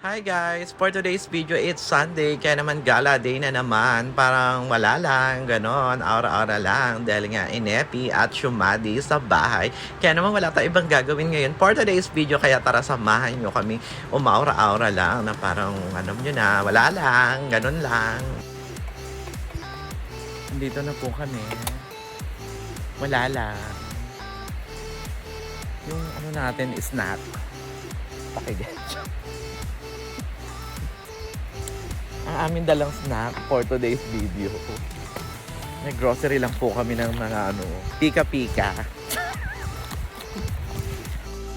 Hi guys! For today's video, it's Sunday, kaya naman gala day na naman. Parang wala lang, ganon, aura-aura lang. Dahil nga inepi at syumadi sa bahay. Kaya naman wala tayong ibang gagawin ngayon for today's video. Kaya tara samahan nyo kami umaura-aura lang na parang alam nyo na, wala lang, ganon lang. Nandito na po kami. Wala lang. Yung ano natin, snack. Pakiget. Ang aming dalang snack for today's video. May grocery lang po kami ng mga pika-pika.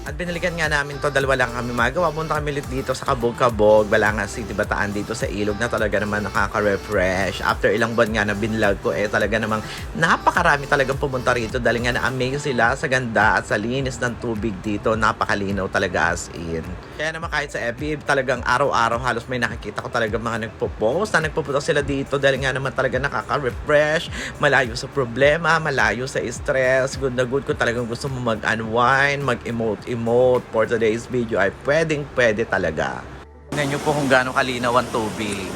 At binalikan nga namin to, dalawa lang kami magawa. Punta kami ulit dito sa Kabog-Kabog, Balangas City, Bataan, dito sa ilog na talaga naman nakaka-refresh. After ilang buwan nga na binlog ko, talaga namang napakarami talagang pumunta rito dahil nga na-amaze sila sa ganda at sa linis ng tubig dito. Napakalinaw talaga as in. Kaya naman kahit sa FB, talagang araw-araw halos may nakikita ko talaga mga nagpo-post na nagpupunta sila dito dahil nga naman talaga nakaka-refresh, malayo sa problema, malayo sa stress. Good na good kung talagang gusto mo mag-unwind, mag-emote for today's video ay pwede talaga. Tingnan nyo po kung gaano kalinaw ang tubig.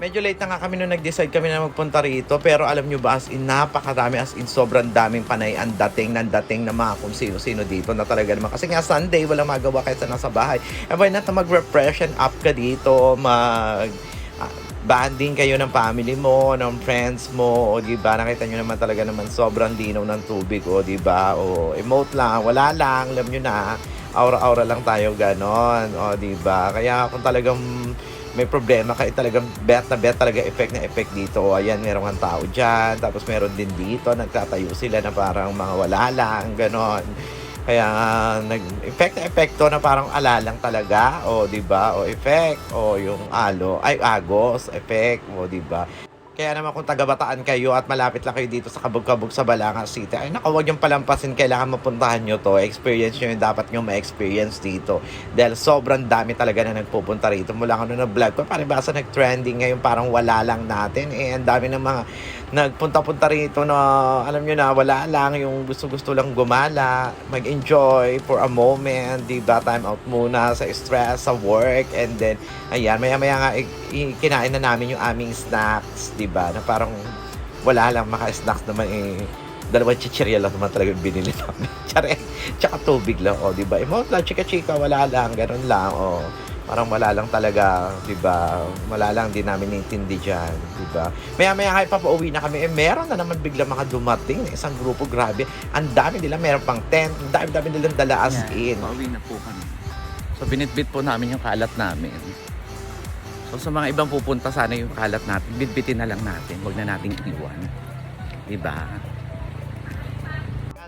Medyo late na nga kami nung nag-decide kami na magpunta rito, pero alam nyo ba, as in napakarami, as in sobrang daming panay ang dating na mga kung sino-sino dito na talaga naman. Kasi nga Sunday, wala magawa kahit sa nasa bahay. Why not mag-refresh and up ka dito, banding kayo ng family mo, ng friends mo, o diba, nakita nyo naman talaga naman sobrang linaw ng tubig, o diba, o emote lang, wala lang, alam nyo na, aura-aura lang tayo ganon, o diba, kaya kung talagang may problema kayo, talagang bet talaga effect dito. O, ayan, meron kang tao dyan, tapos meron din dito, nagtatayo sila na parang mga wala lang, ganon. Kaya nag-epekto na parang ala lang talaga, o di ba? O effect, o yung agos effect, o di ba? Kaya naman kung taga-Bataan kayo at malapit lang kayo dito sa Kabog-Kabog sa Balangas City, ay naku, huwag yung palampasin, kailangan mapuntahan nyo to. Experience nyo yung dapat nyo ma-experience dito. Dahil sobrang dami talaga na nagpupunta rito. Mula ka nung na-vlog ko, paribasa nag-trending ngayon, parang wala lang natin. Ang dami ng mga nagpunta-punta rito na alam nyo na wala lang, yung gusto-gusto lang gumala, mag-enjoy for a moment, diba, time out muna sa stress, sa work, and then ayan, maya-maya nga kinain na namin yung aming snacks, diba, na parang wala lang, maka-snacks naman dalawang chichirya lang naman talaga yung binili namin. Tsaka tubig lang, diba, emote lang, chika-chika, wala lang, ganun lang, parang wala lang talaga, diba? Wala lang, di namin naintindi dyan, diba? Maya-maya kahit papauwi na kami, meron na naman bigla mga dumating na isang grupo, grabe. Ang dami nila, meron pang tent, ang dami nilang dala as in. Pauwi na po kami. So, binitbit po namin yung kalat namin. So, sa mga ibang pupunta, sana yung kalat natin, bitbitin na lang natin. Huwag na nating iwan. Diba?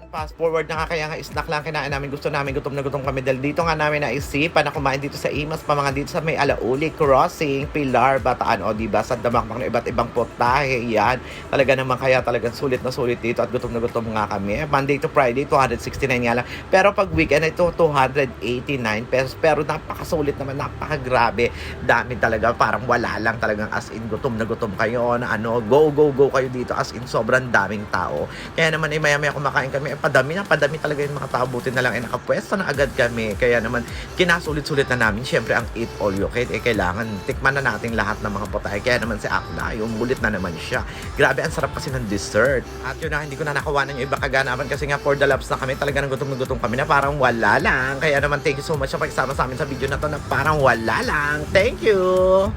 Fast forward na nga, kaya nga snack lang kinain namin. Gusto namin, gutom na gutom kami dahil dito nga namin naisipan na kumain dito sa Imas, mga dito sa may Alauli Crossing, Pilar, Bataan, o diba, sa damakmak ng iba't ibang potahe, yan. Talaga naman, kaya talagang sulit na sulit dito at gutom na gutom nga kami. Monday to Friday, 269 nga lang. Pero pag weekend ito, 289 pesos. Pero napakasulit naman, napakagrabe. Dami talaga, parang wala lang talagang as in, gutom na gutom kayo na go kayo dito, as in, sobrang daming tao. Kaya naman, maya-maya kumakain kami, padami talaga yung mga tao, buti na lang nakapwesto na agad kami, kaya naman kinasulit-sulit na namin, syempre ang eat all you can, kailangan tikman na natin lahat ng mga potahe, kaya naman si Akla, yung bulit na naman siya, grabe, ang sarap kasi ng dessert, at yun na, hindi ko na nakawanan yung iba kaganapan, kasi nga for the labs na kami, talaga nang gutom kami na parang wala lang, kaya naman thank you so much sa pagsama sa amin sa video na to na parang wala lang, thank you!